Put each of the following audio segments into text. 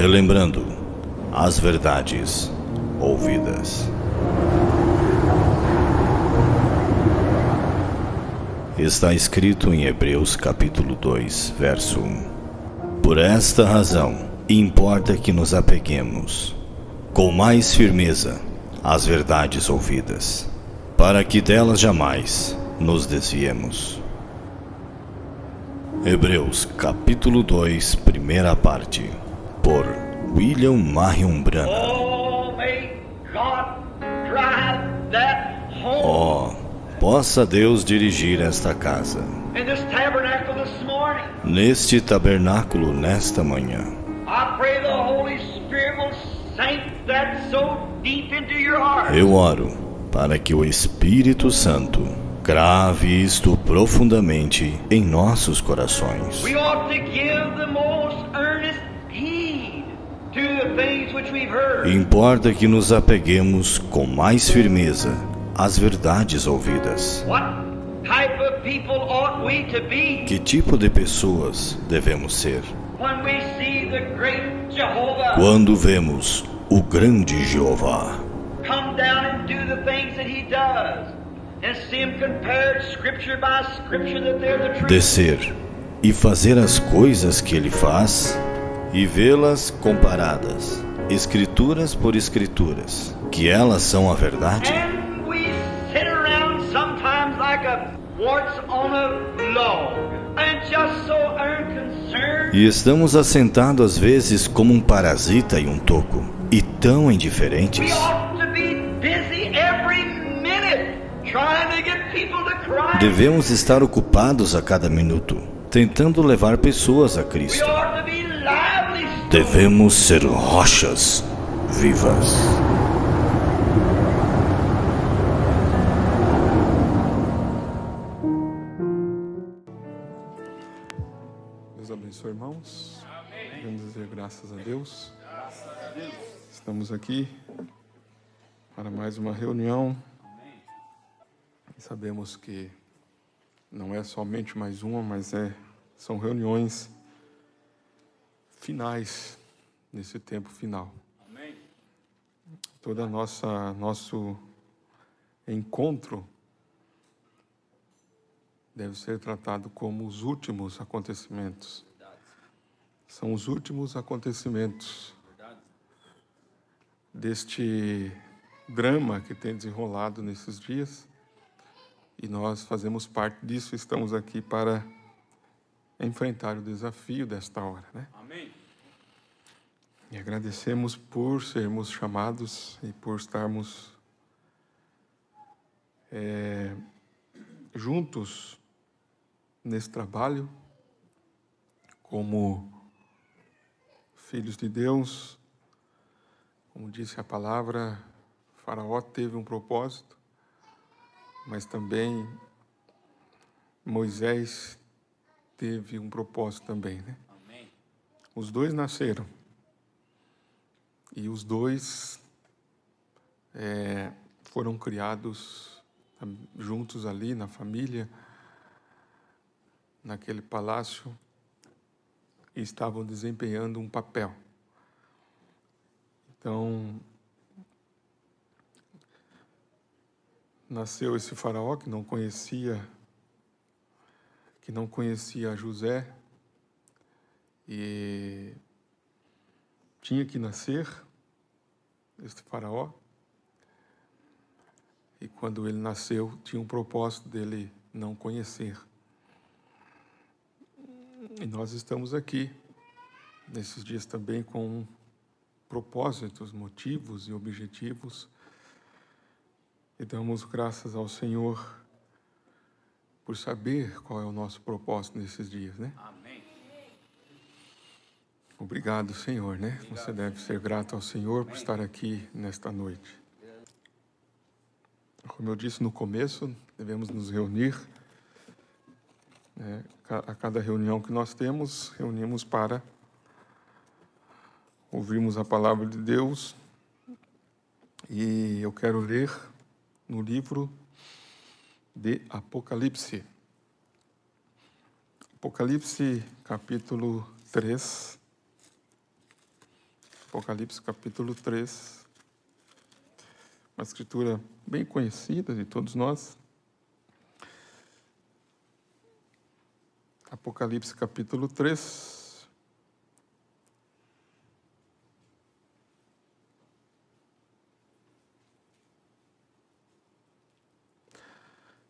relembrando as verdades ouvidas. Está escrito em Hebreus capítulo 2, verso 1. Por esta razão, importa que nos apeguemos com mais firmeza às verdades ouvidas, para que delas jamais nos desviemos. Hebreus capítulo 2, primeira parte, por William Marion Branham. Possa Deus dirigir esta casa, neste tabernáculo nesta manhã. Eu oro para que o Espírito Santo grave isto profundamente em nossos corações. Importa que nos apeguemos com mais firmeza às verdades ouvidas. Que tipo de pessoas devemos ser? Quando vemos o grande Jeová descer e fazer as coisas que ele faz e vê-las comparadas, escrituras por escrituras, que elas são a verdade. E estamos assentados às vezes como um parasita em um toco, e tão indiferentes. Devemos estar ocupados a cada minuto, tentando levar pessoas a Cristo. Devemos ser rochas vivas. Deus abençoe, irmãos. Vamos dizer graças a Deus. Estamos aqui para mais uma reunião. E sabemos que não é somente mais uma, mas são reuniões finais nesse tempo final. Todo nosso encontro deve ser tratado como os últimos acontecimentos. São os últimos acontecimentos deste drama que tem desenrolado nesses dias. E nós fazemos parte disso, estamos aqui para enfrentar o desafio desta hora, né? Amém. E agradecemos por sermos chamados e por estarmos juntos nesse trabalho, como filhos de Deus. Como disse a palavra, Faraó teve um propósito, mas também Moisés teve um propósito também, né? Amém. Os dois nasceram. E os dois foram criados juntos ali na família, naquele palácio, e estavam desempenhando um papel. Então, nasceu esse faraó que não conhecia José, e tinha que nascer este faraó. E quando ele nasceu, tinha um propósito dele não conhecer. E nós estamos aqui, nesses dias também, com propósitos, motivos e objetivos. E damos graças ao Senhor por saber qual é o nosso propósito nesses dias, né? Amém. Obrigado, Senhor, né? Obrigado. Você deve ser grato ao Senhor por estar aqui nesta noite. Como eu disse no começo, devemos nos reunir. A cada reunião que nós temos, reunimos para ouvirmos a palavra de Deus. E eu quero ler no livro de Apocalipse. Apocalipse, capítulo 3. Apocalipse capítulo 3, uma escritura bem conhecida de todos nós. Apocalipse capítulo 3,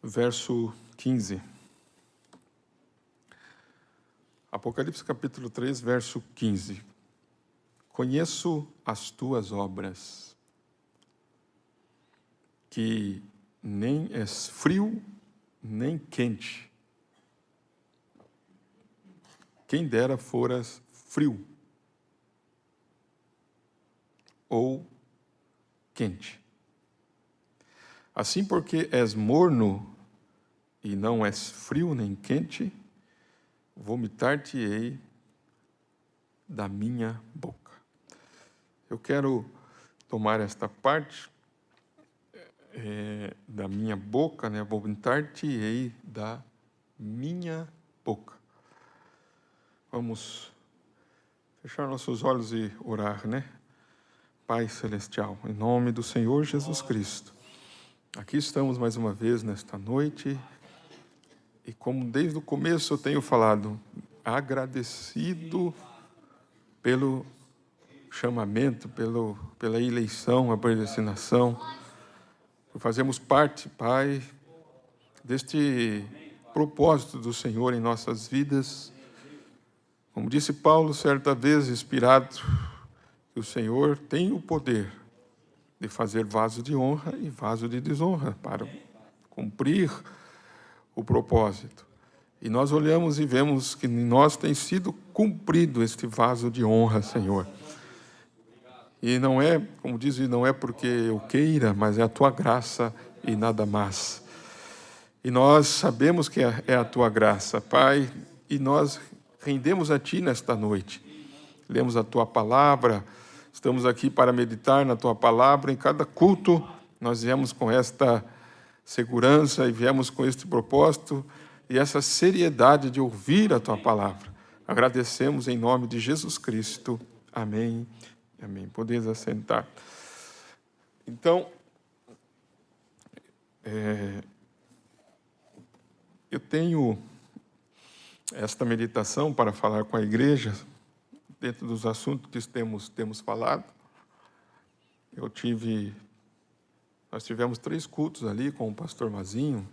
verso 15. Apocalipse capítulo 3, verso 15. Conheço as tuas obras, que nem és frio, nem quente. Quem dera foras frio ou quente. Assim, porque és morno e não és frio nem quente, vomitar-te-ei da minha boca. Eu quero tomar esta parte da minha boca, né? Vomitar-te-ei da minha boca. Vamos fechar nossos olhos e orar, né? Pai Celestial, em nome do Senhor Jesus Cristo, aqui estamos mais uma vez nesta noite, e como desde o começo eu tenho falado, agradecido pelo chamamento, pela eleição, a predestinação, por fazermos parte, Pai, deste propósito do Senhor em nossas vidas. Como disse Paulo certa vez, inspirado, que o Senhor tem o poder de fazer vaso de honra e vaso de desonra para cumprir o propósito. E nós olhamos e vemos que em nós tem sido cumprido este vaso de honra, Senhor. E não é, como diz, não é porque eu queira, mas é a tua graça e nada mais. E nós sabemos que é a tua graça, Pai, e nós rendemos a ti nesta noite. Lemos a tua palavra, estamos aqui para meditar na tua palavra. Em cada culto, nós viemos com esta segurança e viemos com este propósito e essa seriedade de ouvir a tua palavra. Agradecemos em nome de Jesus Cristo. Amém. Amém. Podeis assentar. Então, eu tenho esta meditação para falar com a igreja, dentro dos assuntos que temos falado. Nós tivemos 3 cultos ali com o pastor Mazinho,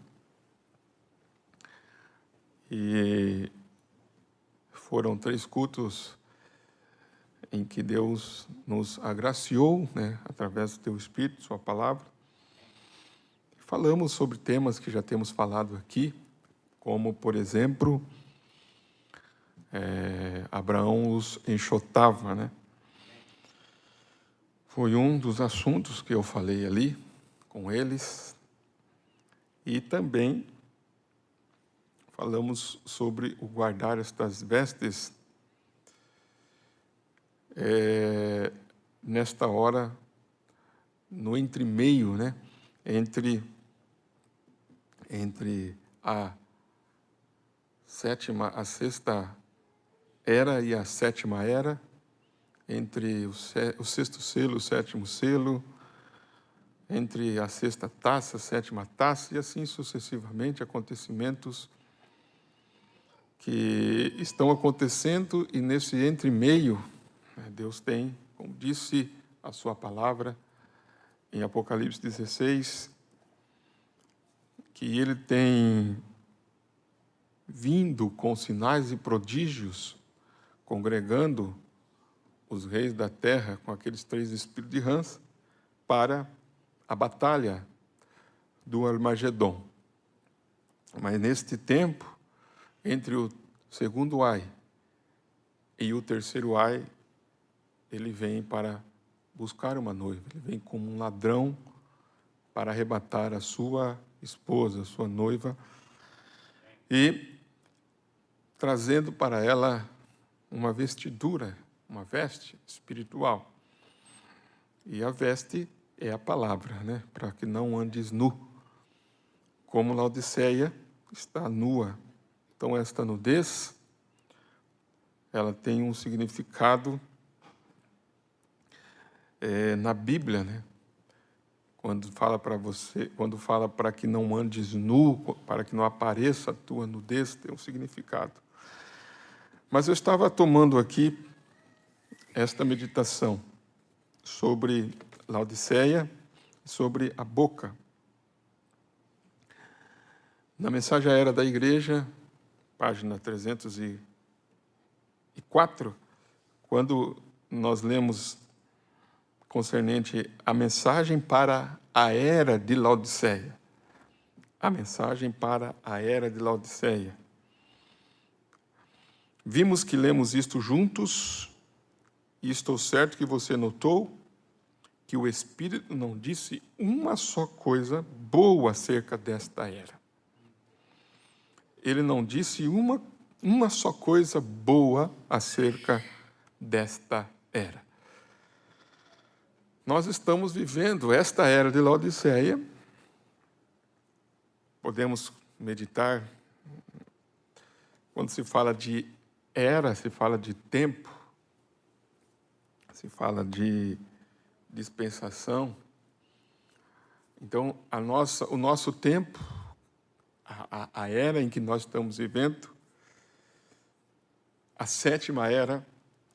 e foram 3 cultos em que Deus nos agraciou, né, através do teu Espírito, sua palavra. Falamos sobre temas que já temos falado aqui, como, por exemplo, Abraão os enxotava, né? Foi um dos assuntos que eu falei ali com eles. E também falamos sobre o guardar estas vestes nesta hora, no entremeio, né? Entre a sexta era e a sétima era, entre o sexto selo e o sétimo selo, entre a sexta taça, a sétima taça, e assim sucessivamente, acontecimentos que estão acontecendo, e nesse entremeio, Deus tem, como disse a sua palavra em Apocalipse 16, que Ele tem vindo com sinais e prodígios, congregando os reis da terra com aqueles 3 espíritos de rãs para a batalha do Armagedon. Mas neste tempo, entre o segundo ai e o terceiro ai, ele vem para buscar uma noiva, ele vem como um ladrão para arrebatar a sua esposa, a sua noiva, e trazendo para ela uma vestidura, uma veste espiritual. E a veste é a palavra, né? Para que não andes nu, como Laodiceia está nua. Então, esta nudez, ela tem um significado na Bíblia, né? Quando fala para que não andes nu, para que não apareça a tua nudez, tem um significado. Mas eu estava tomando aqui esta meditação sobre Laodiceia, sobre a boca. Na Mensagem à Era da Igreja, página 304, quando nós lemos concernente a mensagem para a era de Laodiceia. A mensagem para a era de Laodiceia. Vimos que lemos isto juntos, e estou certo que você notou que o Espírito não disse uma só coisa boa acerca desta era. Ele não disse uma só coisa boa acerca desta era. Nós estamos vivendo esta era de Laodiceia. Podemos meditar. Quando se fala de era, se fala de tempo, se fala de dispensação. Então, o nosso tempo, a era em que nós estamos vivendo, a 7ª era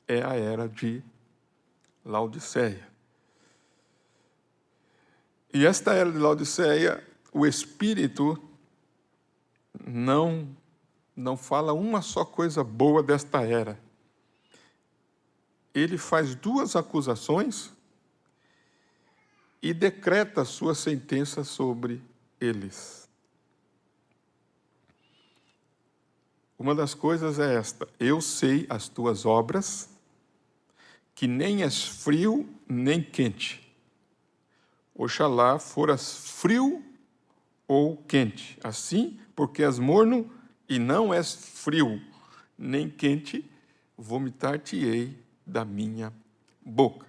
é a era de Laodiceia. E esta era de Laodiceia, o Espírito não fala uma só coisa boa desta era. Ele faz 2 acusações e decreta a sua sentença sobre eles. Uma das coisas é esta: eu sei as tuas obras, que nem és frio nem quente. Oxalá foras frio ou quente. Assim, porque és morno e não és frio nem quente, vomitar-te-ei da minha boca.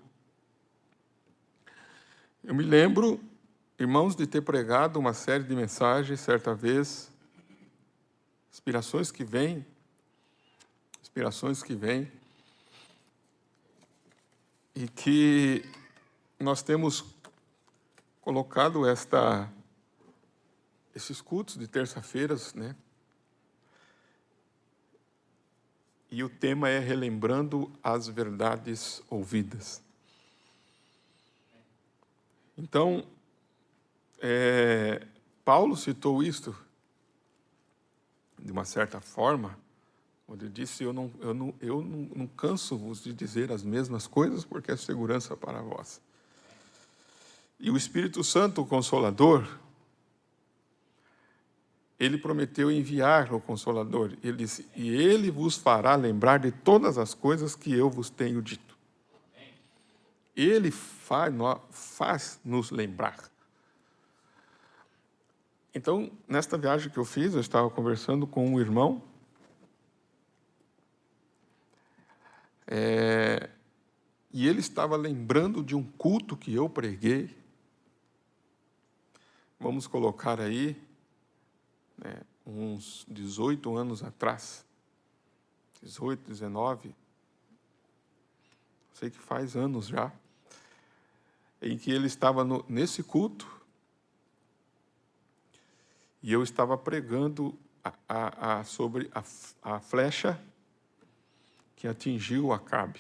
Eu me lembro, irmãos, de ter pregado uma série de mensagens, certa vez, inspirações que vêm, e que nós temos colocado esses cultos de terça-feiras, né? E o tema é relembrando as verdades ouvidas. Então, Paulo citou isto de uma certa forma, onde ele disse: eu não canso-vos de dizer as mesmas coisas, porque é segurança para vós. E o Espírito Santo, o Consolador, ele prometeu enviar o Consolador. Ele disse: e ele vos fará lembrar de todas as coisas que eu vos tenho dito. Ele faz nos lembrar. Então, nesta viagem que eu fiz, eu estava conversando com um irmão, e ele estava lembrando de um culto que eu preguei. Vamos colocar aí, uns 18 anos atrás, 18, 19, sei que faz anos já, em que ele estava nesse culto, e eu estava pregando sobre a flecha que atingiu Acabe.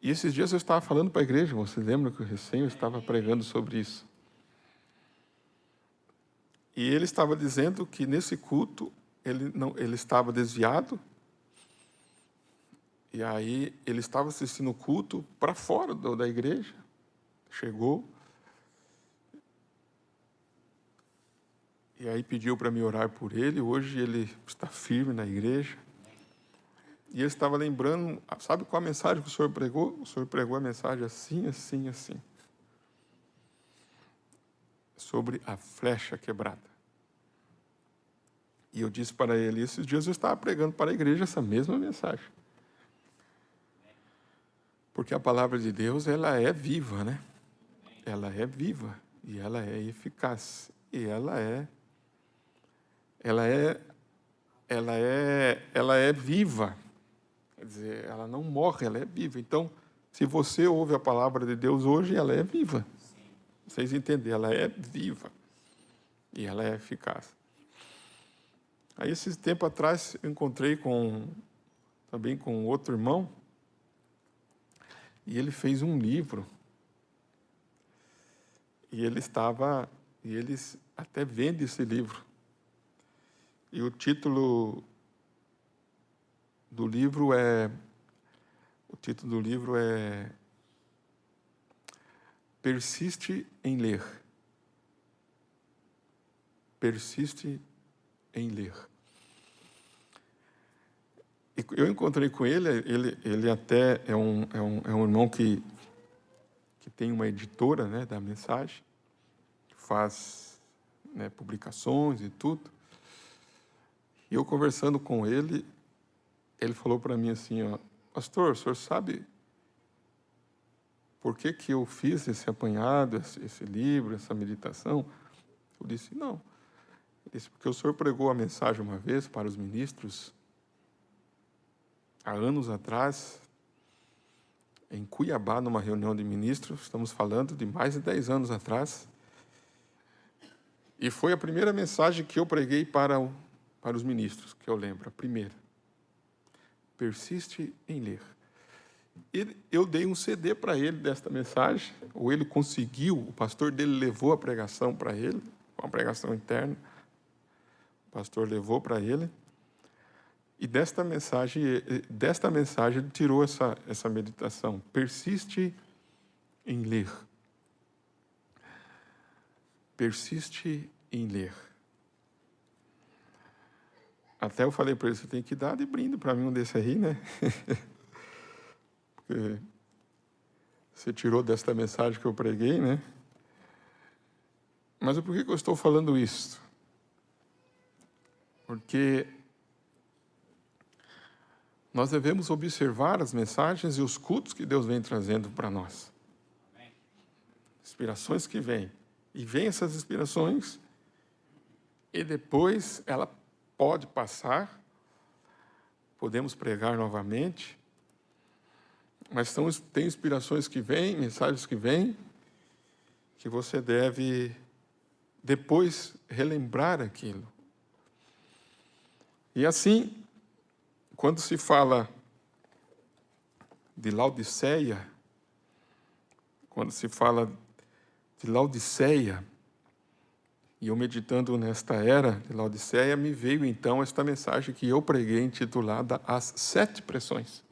E esses dias eu estava falando para a igreja, você lembra que eu estava pregando sobre isso? E ele estava dizendo que nesse culto ele estava desviado, e aí ele estava assistindo o culto para fora da igreja, chegou, e aí pediu para me orar por ele. Hoje ele está firme na igreja. E ele estava lembrando, sabe qual a mensagem que o senhor pregou? O senhor pregou a mensagem assim, assim, assim. Sobre a flecha quebrada. E eu disse para ele, esses dias eu estava pregando para a igreja essa mesma mensagem. Porque a palavra de Deus, ela é viva, né? Ela é viva, e ela é eficaz, e ela é viva. Quer dizer, ela não morre, ela é viva. Então, se você ouve a palavra de Deus hoje, ela é viva. Vocês entenderam? Ela é viva. E ela é eficaz. Aí, esse tempo atrás, eu encontrei também com outro irmão, e ele fez um livro. E eles até vendem esse livro. E o título do livro é Persiste em Ler. Persiste em ler. E eu encontrei com ele até é um irmão que tem uma editora, né, da mensagem, que faz, né, publicações e tudo. E eu conversando com ele falou para mim assim, ó, pastor, o senhor sabe por que eu fiz esse apanhado, esse livro, essa meditação? Eu disse, não. Ele disse, porque o senhor pregou a mensagem uma vez para os ministros, há anos atrás, em Cuiabá, numa reunião de ministros, estamos falando de mais de 10 anos atrás, e foi a primeira mensagem que eu preguei para os ministros, que eu lembro, a primeira. Persiste em ler. Eu dei um CD para ele desta mensagem, ou ele conseguiu, o pastor dele levou a pregação para ele, uma pregação interna, o pastor levou para ele, e desta mensagem ele tirou essa meditação. Persiste em ler. Persiste em ler. Até eu falei para ele, você tem que dar de brinde para mim um desse aí, né? Porque você tirou desta mensagem que eu preguei, né? Mas por que eu estou falando isso? Porque nós devemos observar as mensagens e os cultos que Deus vem trazendo para nós. Inspirações que vêm. E vêm essas inspirações, e depois ela pode passar, podemos pregar novamente, mas tem inspirações que vêm, mensagens que vêm, que você deve depois relembrar aquilo. E assim, quando se fala de Laodiceia, e eu meditando nesta era de Laodiceia, me veio então esta mensagem que eu preguei, intitulada As 7 Pressões.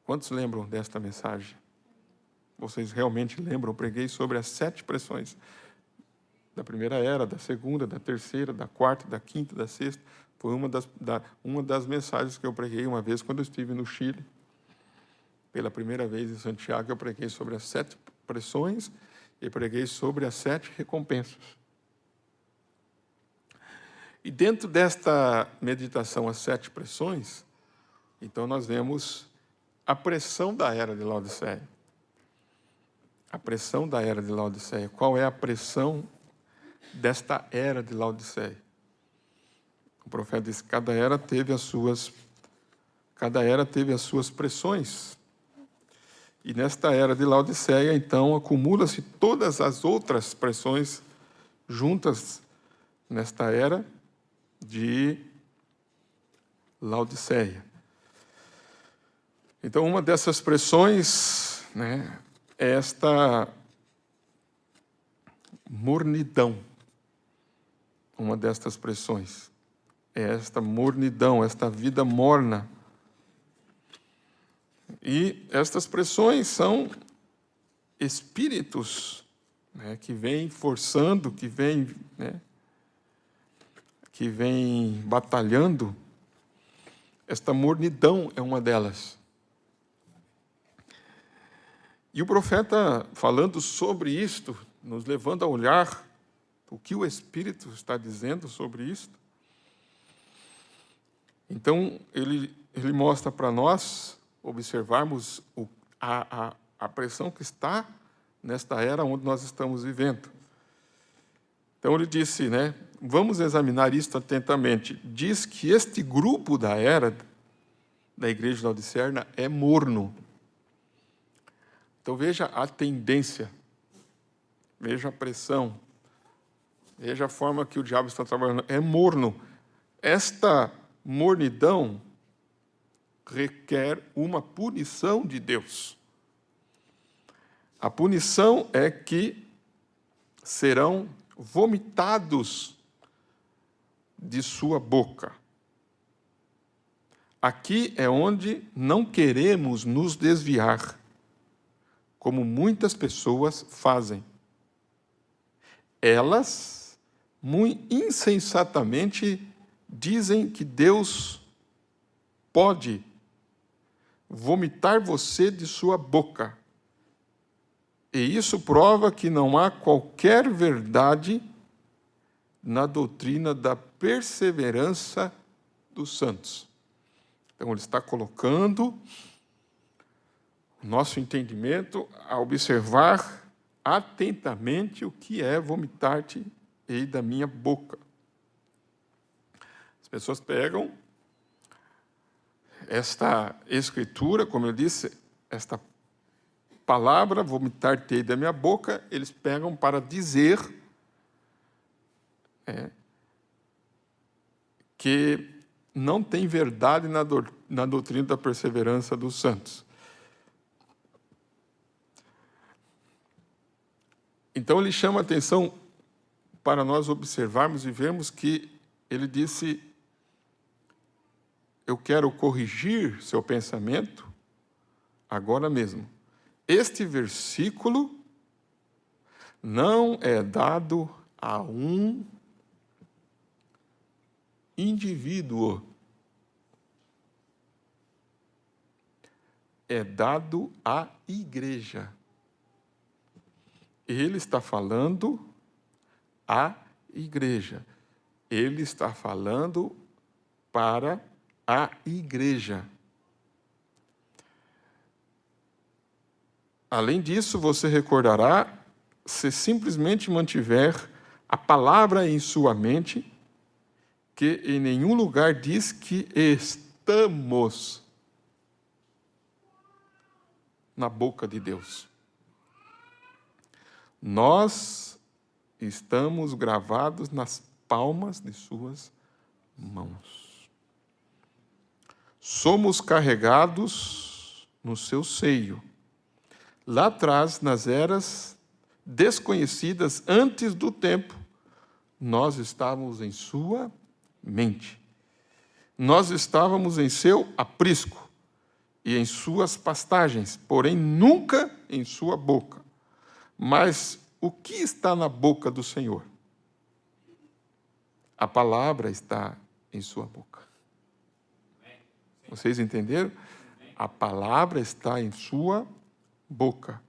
Quantos lembram desta mensagem? Vocês realmente lembram? Eu preguei sobre as 7 pressões. Da primeira era, da segunda, da terceira, da quarta, da quinta, da sexta. Foi uma das mensagens que eu preguei uma vez quando eu estive no Chile. Pela primeira vez em Santiago, eu preguei sobre as 7 pressões e preguei sobre as 7 recompensas. E dentro desta meditação, as 7 pressões, então nós vemos a pressão da era de Laodiceia. A pressão da era de Laodiceia. Qual é a pressão desta era de Laodiceia? O profeta diz que cada era teve as suas pressões. E nesta era de Laodiceia, então, acumula-se todas as outras pressões juntas nesta era de Laodiceia. Então, uma dessas pressões, né, é esta mornidão. Uma destas pressões é esta mornidão, esta vida morna. E estas pressões são espíritos, né, que vêm forçando, que vêm batalhando. Esta mornidão é uma delas. E o profeta, falando sobre isto, nos levando a olhar o que o Espírito está dizendo sobre isto. Então, ele mostra para nós observarmos a pressão que está nesta era onde nós estamos vivendo. Então, ele disse, né, vamos examinar isto atentamente. Diz que este grupo da era da igreja de Laodiceia é morno. Então veja a tendência, veja a pressão, veja a forma que o diabo está trabalhando. É morno. Esta mornidão requer uma punição de Deus. A punição é que serão vomitados de sua boca. Aqui é onde não queremos nos desviar, como muitas pessoas fazem. Elas, muito insensatamente, dizem que Deus pode vomitar você de sua boca. E isso prova que não há qualquer verdade na doutrina da perseverança dos santos. Então, ele está colocando o nosso entendimento a observar atentamente o que é vomitar-te e da minha boca. As pessoas pegam esta escritura, como eu disse, esta palavra, vomitar-te da minha boca, eles pegam para dizer que não tem verdade na doutrina da perseverança dos santos. Então, ele chama a atenção para nós observarmos e vermos que ele disse: eu quero corrigir seu pensamento agora mesmo. Este versículo não é dado a um indivíduo. É dado à igreja. Ele está falando à igreja. Ele está falando para a igreja. Além disso, você recordará, se simplesmente mantiver a palavra em sua mente, que em nenhum lugar diz que estamos na boca de Deus. Nós estamos gravados nas palmas de suas mãos. Somos carregados no seu seio. Lá atrás, nas eras desconhecidas antes do tempo, nós estávamos em sua mente. Nós estávamos em seu aprisco e em suas pastagens, porém nunca em sua boca. Mas o que está na boca do Senhor? A palavra está em sua boca. Vocês entenderam? A palavra está em sua boca.